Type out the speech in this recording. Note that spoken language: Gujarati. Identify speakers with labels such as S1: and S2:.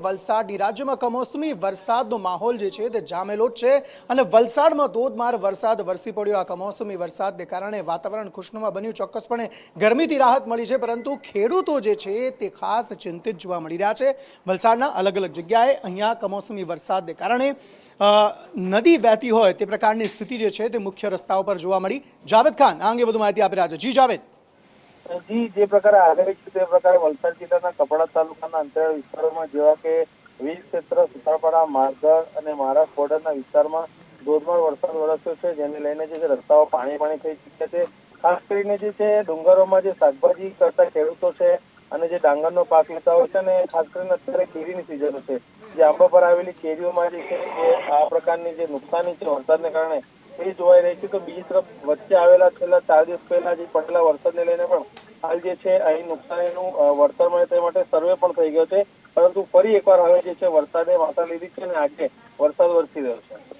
S1: વલસાડની રાજ્યમાં કમોસમી વરસાદનો માહોલ જે છે તે જામેલો જ છે અને વલસાડમાં ધોધમાર વરસાદ વરસી પડ્યો। આ કમોસમી વરસાદને કારણે વાતાવરણ ખુશનુમા બન્યું। ચોક્કસપણે ગરમીથી રાહત મળી છે, પરંતુ ખેડૂતો જે છે તે ખાસ ચિંતિત જોવા મળી રહ્યા છે। વલસાડના અલગ અલગ જગ્યાએ અહીંયા કમોસમી વરસાદને કારણે નદી વહેતી હોય તે પ્રકારની સ્થિતિ જે છે તે મુખ્ય રસ્તાઓ પર જોવા મળી। જાવેદ ખાન આ અંગે વધુ માહિતી આપી રહ્યા છે। જી જાવેદ।
S2: જી, જે પ્રકારે આગાહી છે તે પ્રકારે વલસાડ જિલ્લાના કપડા તાલુકાના અંતરિયાળ વિસ્તારોમાં જેવા કે વીર ક્ષેત્ર, સુત્રાપાડા, મારગઢ અને મહારાષ્ટ્ર બોર્ડરના વિસ્તારમાં ધોધમાર વરસાદ વરસ્યો છે, જેને લઈને જે રસ્તાઓ પાણી થઈ ચૂક્યા છે। ખાસ કરીને જે છે ડુંગરોમાં જે શાકભાજી કરતા ખેડૂતો છે અને જે ડાંગરનો પાક લેતા હોય છે, અને ખાસ કરીને અત્યારે કેરીની સિઝન છે, જે આંબા પર આવેલી કેરીઓમાં જે છે એ આ પ્રકારની જે નુકસાની છે વરસાદને કારણે એ જોવાઈ રહી છે। તો બીજી તરફ વચ્ચે આવેલા છેલ્લા 4 દિવસ પહેલા જે પડેલા વરસાદને લઈને પણ હાલ જે છે અહીં નુકસાનીનું વળતર મળે તે માટે સર્વે પણ થઈ ગયો છે, પરંતુ ફરી એકવાર હવે જે છે વરસાદે માતા લીધી છે અને આજે વરસાદ વરસી રહ્યો છે।